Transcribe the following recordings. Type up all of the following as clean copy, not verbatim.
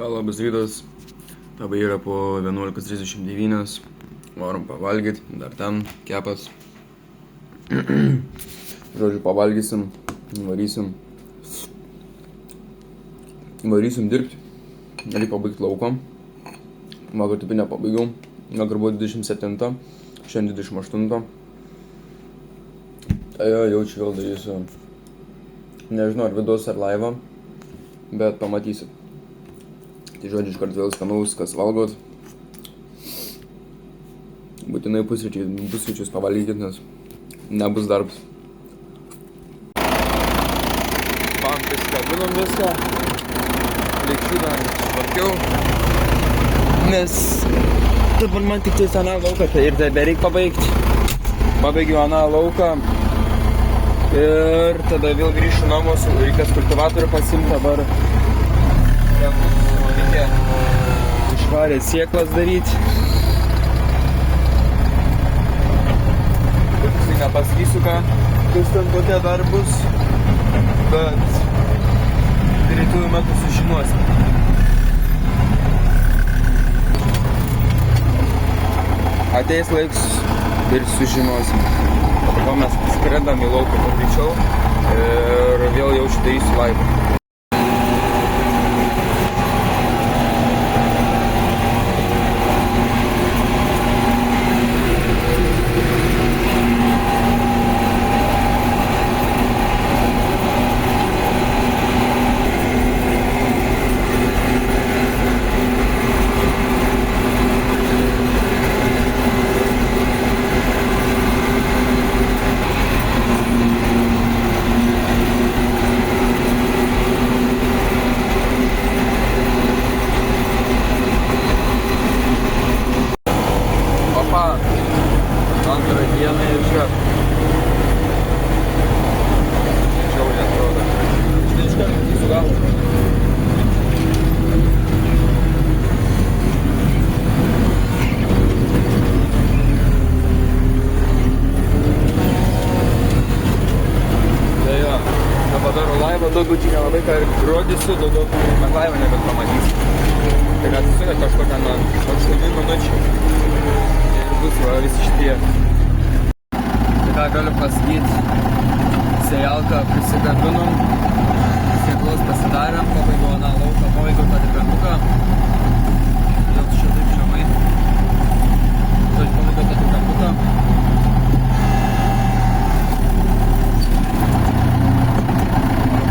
Labas rytas, dabar yra po 11:39, varom pavalgyti, dar ten kepas. Žodžiu, pavalgysim, varysim dirbti, reikia pabaigti lauko. Vakar taip nepabaigiau, vakar buvo 27, šiandien 28. Tai jaučiu vėl darysiu, nežinau ar vidus ar laivą, bet pamatysit. Tai žodžiu, iškart vėl skanaus, kas valgot. Būtinai pusryčius pavalgykit, nes nebus darbas. Prisigabinom viską, lėkščiudą švarkiau, nes dabar man tik tais aną lauką, tai ir tai bereik pabaigti. Pabaigiau aną lauką ir tada vėl grįšiu namus, reikės kultivatorių pasimti dabar. Reikia išvarę sieklas daryti. Tiksliai nepasakysiu, kas ten kokie dar bus, bet greitų metų sužinosim. Ateis laiks ir sužinosim. Dabar mes skrendam į lauką greičiau ir vėl jau darysiu laivą. Antrą dieną ir čia. Žiauriai atrodo. Štai iškart matysiu galvą. Tai jo, padaro laivą, daugiau čia nelabai ką rodysiu, daugiau man laivą nebent pamatysiu. Tai atsisuka kažkokią nuo 8 minučių. Bus va visi šitie. Tai ką galiu pasakyti, sėjalką prisigabinom, sėklos pasidarėm, pabaigiau aną lauką, pabaigiau tą tikrantuką. Dėl čia taip žemai. Žodžiu, pabaigiau tą tikrantuką.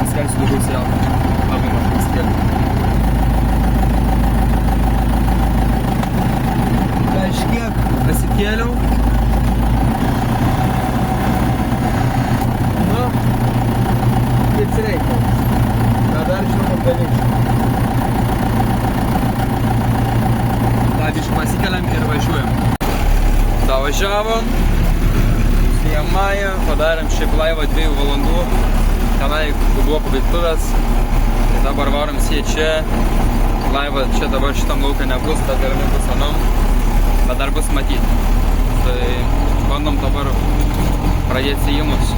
Paskelsiu daugiau sėjalką. Labai mažai pasikėliau. Kažkiek pasikėliau. Nu, kaip reikia. Bet dar žinoma dalyčiau. Pavyzdžiui, pasikeliam ir važiuojam. Davažiavom, uždėjom mają, padarėm šiaip laivą 2 valandų. Tenai buvo pabaigtuvės. Tai dabar varom čia. Laivą čia dabar šitam lauką nebus, ta galimai bus anam. Bet dar bus matyti. Tai bandom dabar pradėti sėjimus.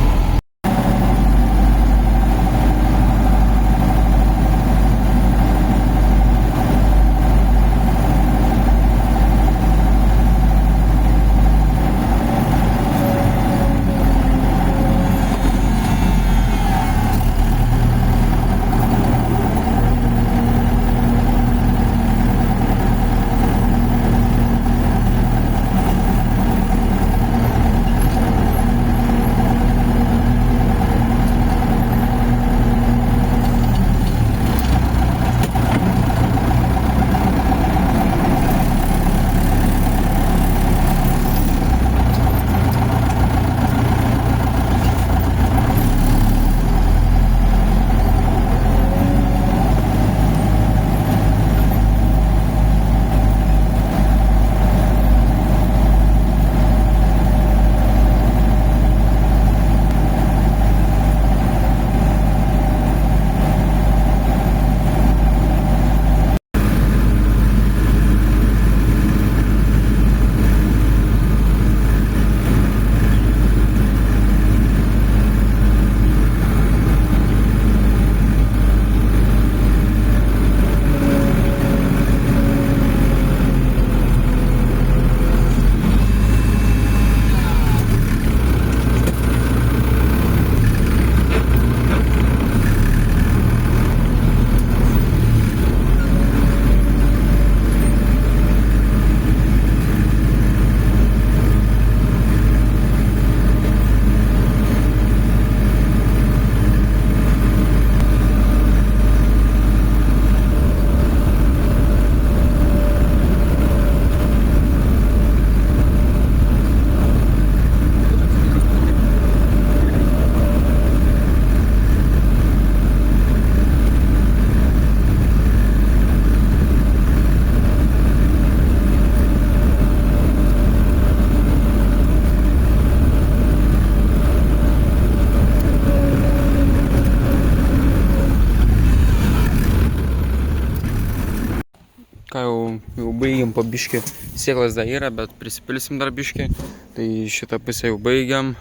baigiam po biškį. Sėklas dar yra, bet prisipilsim dar biškį. Tai šitą pusę jau baigiam.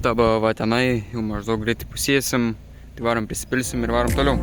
Taba va tenai, jau maždaug greitai pusėsim. Tai varom prisipilsim ir varom toliau.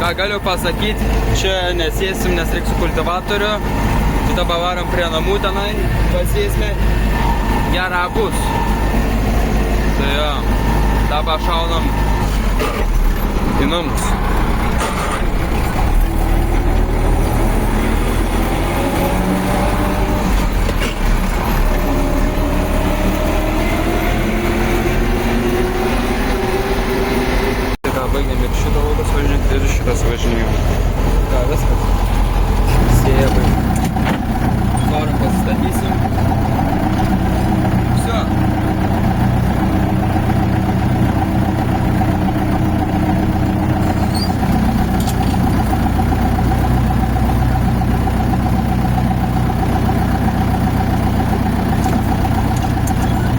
Ką galiu pasakyti, čia nesėsim, nes reiks su kultivatoriu. Tai dabar varom prie namų tenai, pasėsime. Gera bus. Tai jo, dabar šaunam į namus. Baigėm ir šitą laukas važinėti, ir šitas važinėjom. Ką, viskas? Sėbai. Varom pasistatysim. Всё.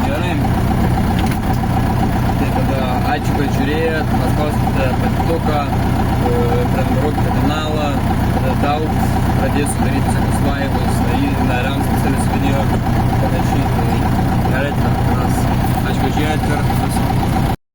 Gerai. Tai tada ačiū, kad žiūrėjot, paspauskite patituką, prenumeruokite kanalą, tada daug pradėsiu daryti visokius laivus, nariams specialius video, panašiai. Tai galite, ačiū, kad žiūrėjot ir viso.